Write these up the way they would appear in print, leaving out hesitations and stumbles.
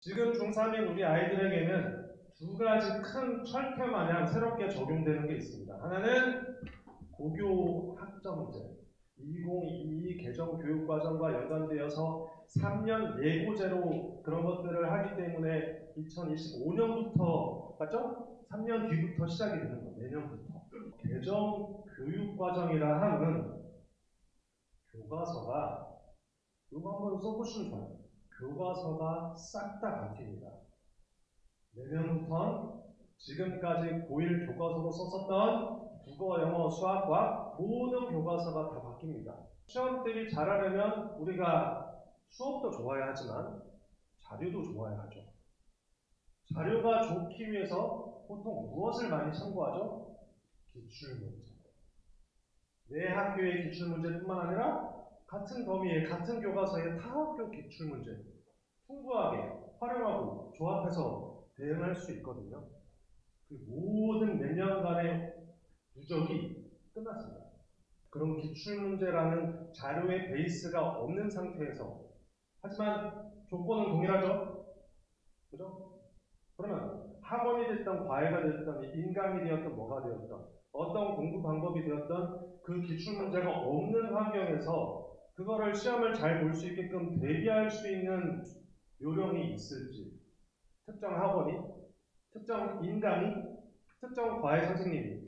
지금 중3인 우리 아이들에게는 두 가지 큰 철퇴 마냥 새롭게 적용되는 게 있습니다. 하나는 고교 학점제, 2022 개정 교육과정과 연관되어서 3년 예고제로 그런 것들을 하기 때문에 2025년부터 맞죠? 3년 뒤부터 시작이 되는 거예요. 내년부터. 개정 교육과정이라 함은 교과서가 이거 한번 써보시면 좋아요. 교과서가 싹 다 바뀝니다. 내년부터 지금까지 고1 교과서로 썼었던 국어, 영어, 수학, 과학 모든 교과서가 다 바뀝니다. 시험 대비 잘하려면 우리가 수업도 좋아야 하지만 자료도 좋아야 하죠. 자료가 좋기 위해서 보통 무엇을 많이 참고하죠? 기출문제. 내 학교의 기출문제뿐만 아니라 같은 범위의 같은 교과서의 타학교 기출문제 풍부하게 활용하고 조합해서 대응할 수 있거든요. 그 모든 몇 년간의 누적이 끝났습니다. 그럼 기출문제라는 자료의 베이스가 없는 상태에서 하지만 조건은 동일하죠? 그죠? 그러면 학원이 됐던 과외가 됐던 인강이 되었던 뭐가 되었던 어떤 공부 방법이 되었던 그 기출문제가 없는 환경에서 그거를 시험을 잘 볼 수 있게끔 대비할 수 있는 요령이 있을지 특정 학원이, 특정 인강이, 특정 과외 선생님이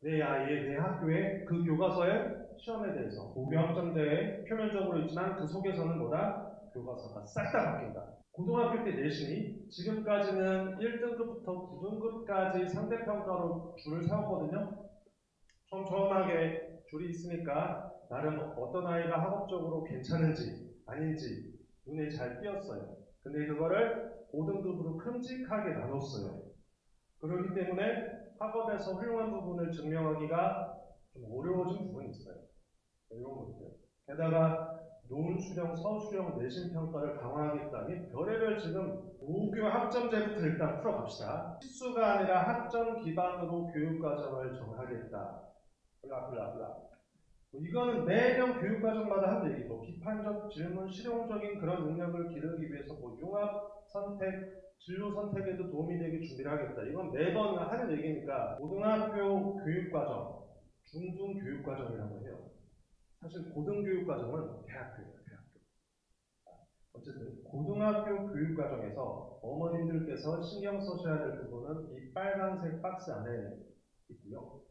내 아이의 내 학교의 그 교과서의 시험에 대해서 고교학점제에 표면적으로 있지만 그 속에서는 뭐다? 교과서가 싹 다 바뀐다. 고등학교 때 내신이 지금까지는 1등급부터 9등급까지 상대평가로 줄을 세웠거든요. 촘촘하게 줄이 있으니까 나름 어떤 아이가 학업적으로 괜찮은지 아닌지 눈에 잘 띄었어요. 근데 그거를 5등급으로 큼직하게 나눴어요. 그렇기 때문에 학업에서 훌륭한 부분을 증명하기가 좀 어려워진 부분이 있어요. 이런 것들. 게다가 논수령, 서수령, 내신평가를 강화하겠다니 별의별 지금 고교 학점제부터 일단 풀어갑시다. 필수가 아니라 학점 기반으로 교육과정을 정하겠다. 블라블라블라. 이거는 매년 교육과정마다 하는 얘기고 비판적 질문, 실용적인 그런 능력을 기르기 위해서 융합 선택, 진로 선택에도 도움이 되게 준비를 하겠다. 이건 매번 하는 얘기니까 고등학교 교육과정, 중등교육과정이라고 해요. 사실 고등교육과정은 대학교예요. 대학교. 어쨌든 고등학교 교육과정에서 어머님들께서 신경 써셔야 될 부분은 이 빨간색 박스 안에 있고요.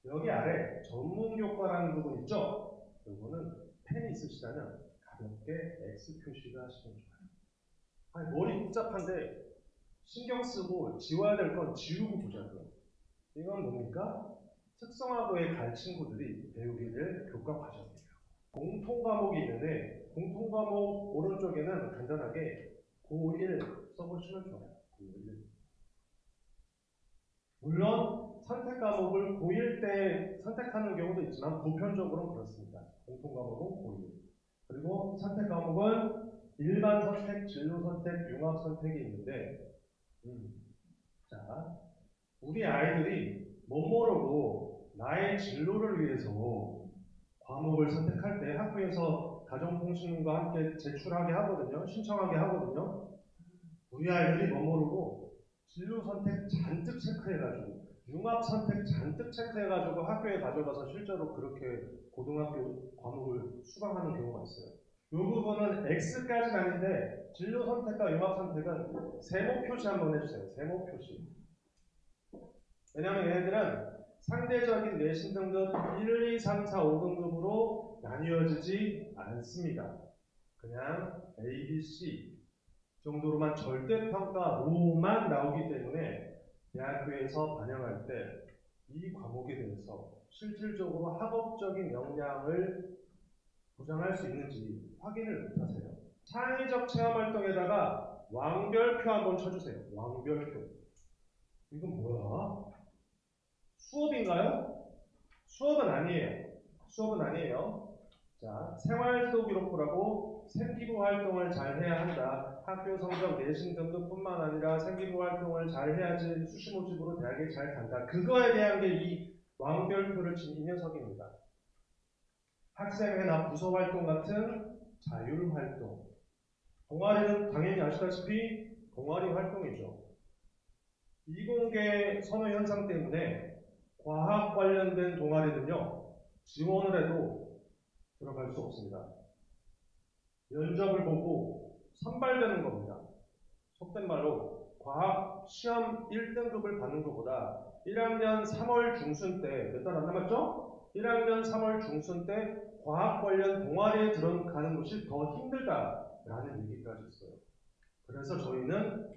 여기 아래 전문교과라는 부분 있죠? 이거는 펜이 있으시다면 가볍게 X 표시가 하시면 좋아요. 아니, 머리 복잡한데 신경 쓰고 지워야 될 건 지우고 보자고요. 이건 뭡니까? 특성화고에 갈 친구들이 배우게 될 교과 과정이에요. 공통 과목이 있는데 공통 과목 오른쪽에는 간단하게 고1 써보시면 좋아요. 고1. 물론 선택 과목을 고1 때 선택하는 경우도 있지만 보편적으로는 그렇습니다. 공통 과목은 고1. 그리고 선택 과목은 일반 선택, 진로 선택, 융합 선택이 있는데 자, 우리 아이들이 못 모르고 나의 진로를 위해서 과목을 선택할 때 학교에서 가정통신문과 함께 제출하게 하거든요. 신청하게 하거든요. 우리 아이들이 못 모르고 진로 선택 잔뜩 체크해가지고 융합 선택 잔뜩 체크해가지고 학교에 가져가서 실제로 그렇게 고등학교 과목을 수강하는 경우가 있어요. 이 부분은 X까지는 아닌데 진로 선택과 융합 선택은 세모 표시 한번 해주세요. 세모 표시. 왜냐하면 얘네들은 상대적인 내신 등급 1, 2, 3, 4, 5등급으로 나뉘어지지 않습니다. 그냥 A, B, C 정도로만 절대평가로만 나오기 때문에 대학교에서 반영할 때 이 과목에 대해서 실질적으로 학업적인 역량을 보장할 수 있는지 확인을 못하세요. 창의적 체험활동에다가 왕별표 한번 쳐주세요. 왕별표. 이건 뭐야? 수업인가요? 수업은 아니에요. 수업은 아니에요. 자, 생활 속 기록부라고 생기부 활동을 잘 해야 한다. 학교 성적 내신 등급뿐만 아니라 생기부 활동을 잘 해야지 수시 모집으로 대학에 잘 간다. 그거에 대한 게 이 왕별표를 친 이 녀석입니다. 학생회나 부서 활동 같은 자율 활동. 동아리는 당연히 아시다시피 동아리 활동이죠. 이공계 선호 현상 때문에 과학 관련된 동아리는요, 지원을 해도 들어갈 수 없습니다. 면접을 보고 선발되는 겁니다. 속된 말로 과학 시험 1등급을 받는 것보다 1학년 3월 중순 때, 몇 달 안 남았죠? 1학년 3월 중순 때 과학 관련 동아리에 들어가는 것이 더 힘들다라는 얘기까지 있어요. 그래서 저희는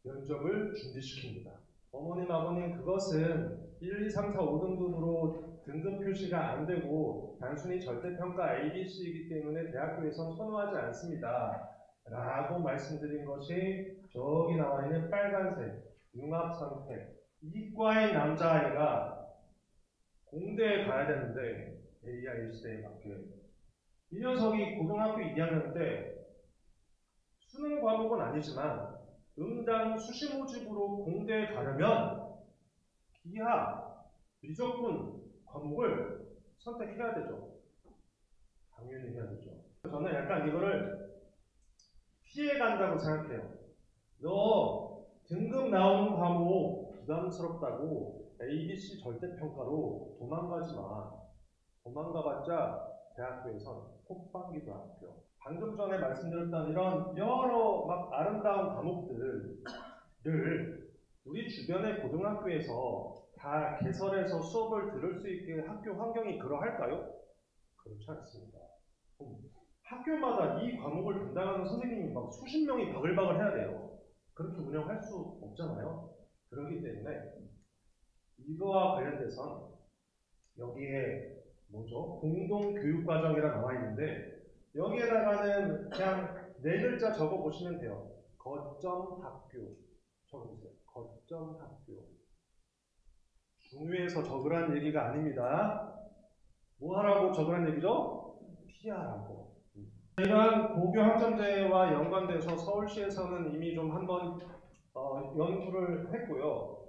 면접을 준비시킵니다. 어머님, 아버님, 그것은 1, 2, 3, 4, 5등급으로 등급 표시가 안 되고 단순히 절대평가 ABC이기 때문에 대학교에선 선호하지 않습니다. 라고 말씀드린 것이 저기 나와 있는 빨간색 융합선택. 이과의 남자아이가 공대에 가야 되는데 AI 시대에 맞게 이 녀석이 고등학교 2학년 때 수능 과목은 아니지만 응당 수시 모집으로 공대에 가려면 기하, 미적분 과목을 선택해야 되죠. 당연히 해야 되죠. 저는 약간 이거를 피해간다고 생각해요. 너 등급 나오는 과목 부담스럽다고 ABC 절대평가로 도망가지 마. 도망가봤자 대학교에선 콧방귀도 안 껴. 방금 전에 말씀드렸던 이런 여러 막 아름다운 과목들을 우리 주변의 고등학교에서 다 개설해서 수업을 들을 수 있게 학교 환경이 그러할까요? 그렇지 않습니다. 학교마다 이 과목을 담당하는 선생님이 막 수십 명이 바글바글 해야 돼요. 그렇게 운영할 수 없잖아요. 그렇기 때문에 이거와 관련돼서 여기에 뭐죠? 공동교육과정이라 나와 있는데 여기에다가는 그냥 네 글자 적어 보시면 돼요. 거점 학교 적어보세요. 거점 학교. 중요해서 적으란 얘기가 아닙니다. 뭐 하라고 적으란 얘기죠? 피하라고. 이러한 고교 학점제와 연관돼서 서울시에서는 이미 좀 한번 연구를 했고요.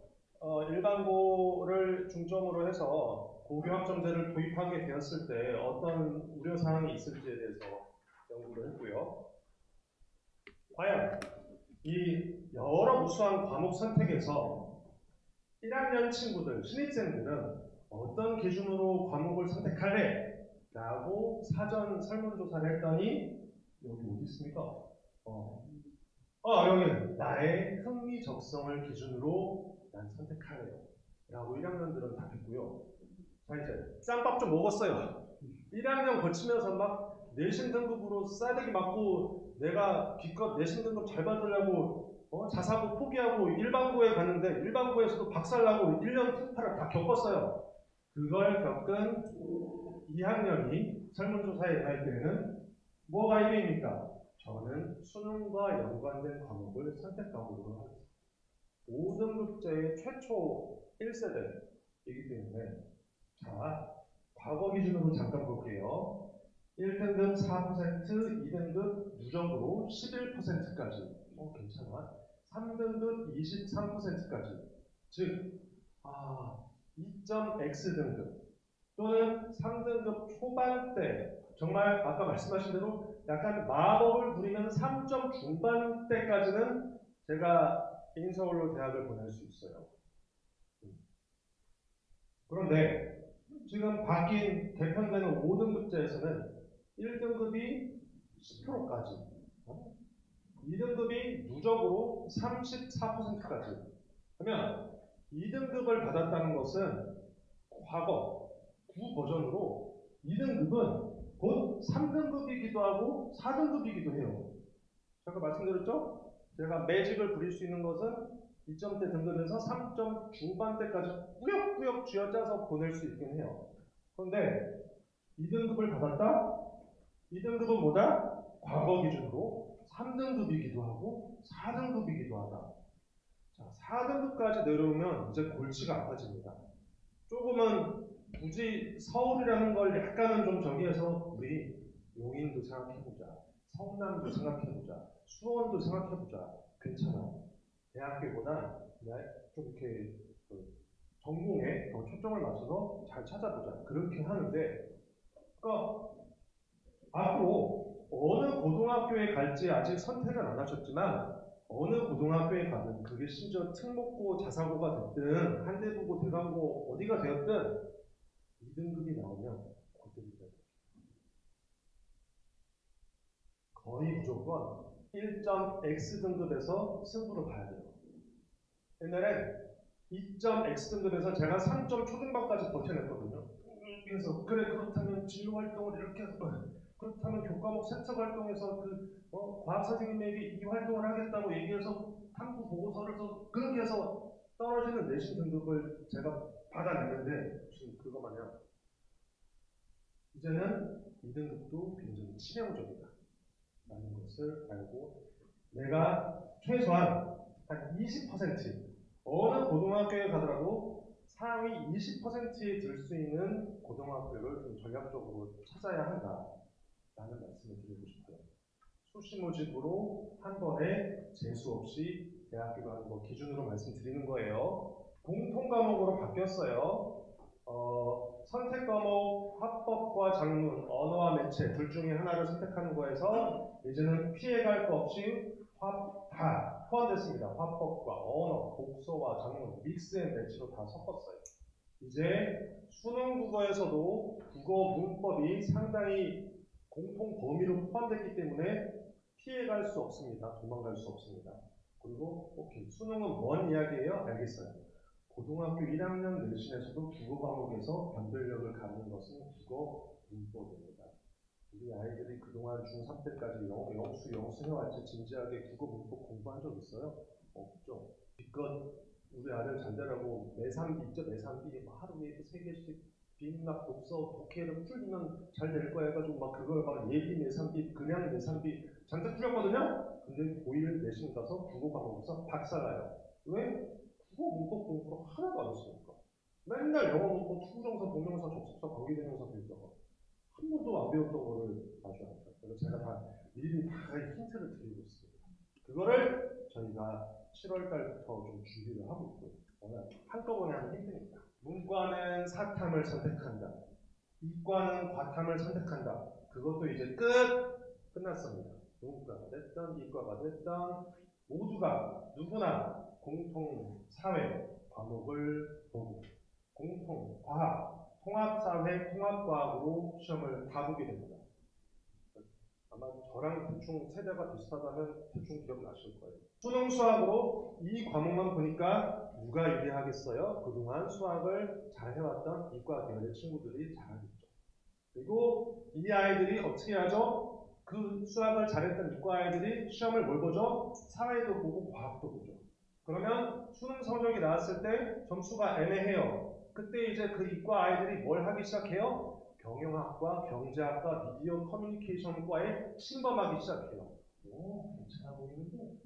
일반고를 중점으로 해서 고교 학점제를 도입하게 되었을 때 어떤 우려사항이 있을지에 대해서 연구를 했고요. 과연 이 여러 무수한 과목 선택에서 1학년 친구들, 신입생들은 어떤 기준으로 과목을 선택할래? 라고 사전 설문조사를 했더니 여기 어디 있습니까? 여기 나의 흥미 적성을 기준으로 난 선택할래요. 라고 1학년들은 답했고요. 자, 이제 쌈밥 좀 먹었어요. 1학년 거치면서 막 내신 등급으로 싸대기 맞고 내가 기껏 내신 등급 잘 받으려고 자사고 포기하고 일반고에 갔는데 일반고에서도 박살나고 1년 특파를 다 겪었어요. 그걸 겪은 2학년이 설문조사에 갈 때는 뭐가 1위입니까? 저는 수능과 연관된 과목을 선택하도록 하겠습니다. 5등급제의 최초 1세대이기 때문에 자, 과거 기준으로 잠깐 볼게요. 1등급 4%, 2등급 누적으로 11%까지. 괜찮아. 3등급 23%까지. 즉, 2.X 등급 또는 3등급 초반대, 정말 아까 말씀하신 대로 약간 마법을 부리는 3점 중반대까지는 제가 인서울로 대학을 보낼 수 있어요. 그런데 지금 바뀐 개편되는 5등급제에서는 1등급이 10%까지, 2등급이 누적으로 34%까지 하면 2등급을 받았다는 것은 과거 구 버전으로 2등급은 곧 3등급이기도 하고 4등급이기도 해요. 제가 말씀드렸죠? 제가 매직을 부릴 수 있는 것은 2점대 등급에서 3점 중반대까지 꾸역꾸역 쥐어짜서 보낼 수 있긴 해요. 그런데 2등급을 받았다? 2등급은 뭐다? 과거 기준으로 3등급이기도 하고 4등급이기도 하다. 자, 4등급까지 내려오면 이제 골치가 아파집니다. 조금은 굳이 서울이라는 걸 약간은 좀 저기해서 우리 용인도 생각해보자. 성남도 생각해보자. 수원도 생각해보자. 괜찮아. 대학교보다 좀 이렇게 전공에 더 초점을 맞춰서 잘 찾아보자. 그렇게 하는데, 그러니까 앞으로 어느 고등학교에 갈지 아직 선택은 안 하셨지만 어느 고등학교에 가든 그게 심지어 특목고, 자사고가 됐든 한대부고, 대강고 어디가 되었든 2등급이 나오면 고등입니다. 거의 무조건 1.X 등급에서 승부를 봐야 돼요. 옛날에 2.X 등급에서 제가 3점 초등반까지 버텨냈거든요. 그래서 그래 그렇다면 진로 활동을 이렇게 해서 그렇다면 교과목 세척 활동에서 과학 선생님에게 이 활동을 하겠다고 얘기해서 탐구 보고서를 써 그렇게 해서 떨어지는 내신 등급을 제가 받아냈는데 무슨 그거 마냥 이제는 2등급도 굉장히 치명적이다 라는 것을 알고 내가 최소한 한 20% 어느 고등학교에 가더라도 상위 20%에 들 수 있는 고등학교를 좀 전략적으로 찾아야 한다라는 말씀을 드리고 싶어요. 수시모집으로 한 번에 재수 없이 대학교 가는 거 기준으로 말씀드리는 거예요. 공통 과목으로 바뀌었어요. 선택 과목, 화법과 작문, 언어와 매체 둘 중에 하나를 선택하는 거에서 이제는 피해갈 거 없이 다 포함됐습니다. 화법과 언어, 복서와 작문, 믹스 앤 매치로 다 섞었어요. 이제 수능 국어에서도 국어 문법이 상당히 공통 범위로 포함됐기 때문에 피해갈 수 없습니다. 도망갈 수 없습니다. 그리고 오케이 수능은 뭔 이야기예요? 알겠어요. 고등학교 1학년 내신에서도 국어 과목에서 변별력을 갖는 것은 국어 문법입니다. 우리 아이들이 그동안 중3 때까지 영수 해왔지 진지하게 국어 문법 공부한 적 있어요? 없죠. 기껏 우리 아들 잘 되라고 매삼비 있죠? 매삼비 하루에 3개씩 빈막 독서 독해를 풀리면 잘 될 거야 해가지고 막 그걸 막 예비 매삼비 그냥 매삼비 잔뜩 풀렸거든요? 근데 고1 내신 가서 국어 과목에서 박살나요. 왜? 국어 문법 공부를 하나도 안 했으니까. 맨날 영어 문법 투부정사, 동명사, 접속사, 관계대명사 배우다가 한 번도 안 배웠던 거를 아주 안 해요. 그래서 제가 다 미리 다 힌트를 드리고 있습니다. 그거를 저희가 7월 달부터 좀 준비를 하고 있고요. 오늘 한꺼번에 하는 힘드니까. 문과는 사탐을 선택한다. 이과는 과탐을 선택한다. 그것도 이제 끝났습니다. 문과가 됐던 이과가 됐던 모두가 누구나 공통 사회 과목을 보고 공통 과학, 통합사회, 통합과학으로 시험을 다 보게 됩니다. 아마 저랑 대충 세대가 비슷하다면 대충 기억나실 거예요. 수능 수학으로 이 과목만 보니까 누가 유리하겠어요? 그동안 수학을 잘 해왔던 이과 계열의 친구들이 잘하겠죠. 그리고 이 아이들이 어떻게 하죠? 그 수학을 잘했던 이과 아이들이 시험을 뭘 보죠? 사회도 보고 과학도 보죠. 그러면 수능 성적이 나왔을 때 점수가 애매해요. 그때 이제 그 이과 아이들이 뭘 하기 시작해요? 경영학과, 경제학과, 미디어 커뮤니케이션과에 침범하기 시작해요. 오, 괜찮아 보이는데?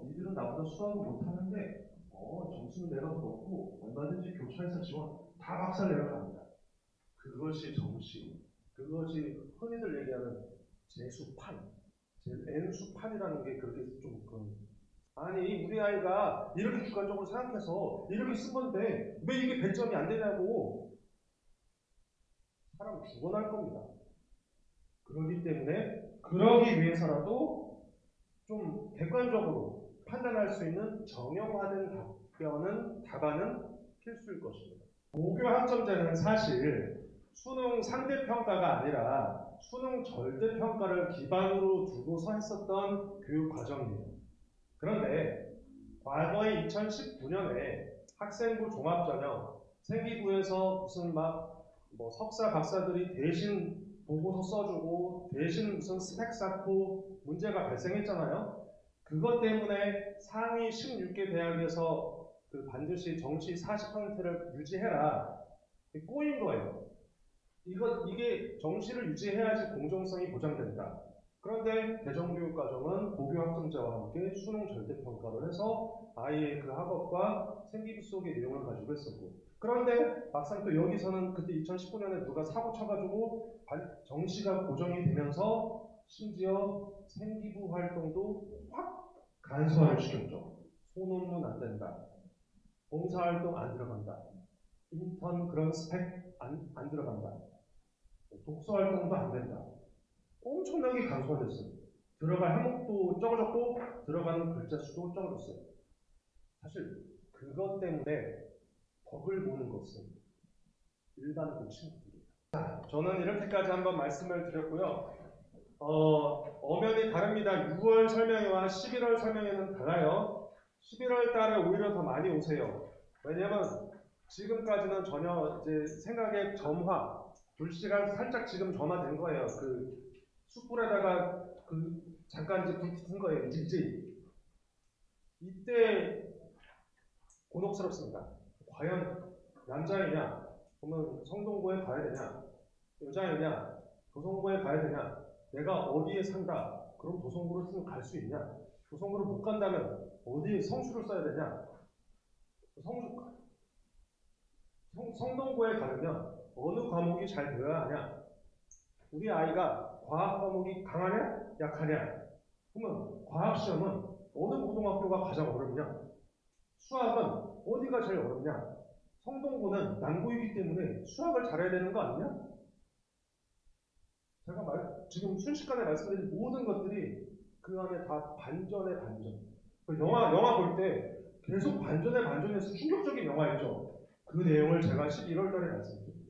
니들은 나보다 수학을 못하는데, 점수는 내가 더 높고, 얼마든지 교차해서 지원, 다 박살 내려갑니다. 그것이 정시, 그것이 흔히들 얘기하는 재수판, N수판이라는 게 그렇게 좀 아니 우리 아이가 이렇게 주관적으로 생각해서 이렇게 쓴 건데 왜 이게 100점이 안 되냐고 사람 죽어날 겁니다. 그렇기 때문에 그러기 위해서라도 좀 객관적으로 판단할 수 있는 정형화된 답안은 필수일 것입니다. 고교 학점제는 사실 수능 상대평가가 아니라 수능 절대평가를 기반으로 두고서 했었던 교육 과정이에요. 그런데 과거에 2019년에 학생부 종합전형 생기부에서 무슨 석사 박사들이 대신 보고서 써주고 대신 무슨 스펙 쌓고 문제가 발생했잖아요. 그것 때문에 상위 16개 대학에서 반드시 정시 40%를 유지해라. 꼬인 거예요. 이게 정시를 유지해야지 공정성이 보장된다. 그런데 대전교육과정은 고교학점제와 함께 수능 절대평가를 해서 아이의 그 학업과 생기부 속의 내용을 가지고 했었고 그런데 막상 또 여기서는 그때 2019년에 누가 사고 쳐가지고 정시가 고정이 되면서 심지어 생기부 활동도 확 간소화를 시켰죠. 소논문 안 된다. 봉사활동 안 들어간다. 인턴 그런 스펙 안 들어간다. 독서활동도 안 된다. 엄청나게 감소가 됐어요. 들어갈 항목도 적어졌고 들어가는 글자 수도 적어졌어요. 사실 그것 때문에 덕을 보는 것은 일반 그 친구들이에요. 저는 이렇게까지 한번 말씀을 드렸고요. 엄연히 다릅니다. 6월 설명회와 11월 설명회는 달라요. 11월 달에 오히려 더 많이 오세요. 왜냐면 지금까지는 전혀 이제 생각의 점화, 불씨가 살짝 지금 점화된 거예요. 그 숯불에다가 그 잠깐 이제 불 붙은 거예요. 이때 곤혹스럽습니다. 과연 남자이냐, 그러면 성동구에 가야 되냐, 여자이냐, 도성구에 가야 되냐, 내가 어디에 산다, 그럼 도성구를 갈 수 있냐, 도성구를 못 간다면 어디에 성수를 써야 되냐, 성동구에 가려면 어느 과목이 잘 되어야 하냐, 우리 아이가 과학 과목이 강하냐, 약하냐, 그러면 과학 시험은 어느 고등학교가 가장 어렵냐, 수학은 어디가 제일 어렵냐, 성동구는 난고이기 때문에 수학을 잘해야 되는 거 아니냐? 제가 지금 순식간에 말씀드린 모든 것들이 그 안에 다 반전의 반전. 영화 볼 때 계속 반전의 반전에서 충격적인 영화였죠. 그 내용을 제가 11월 달에 말씀드렸죠.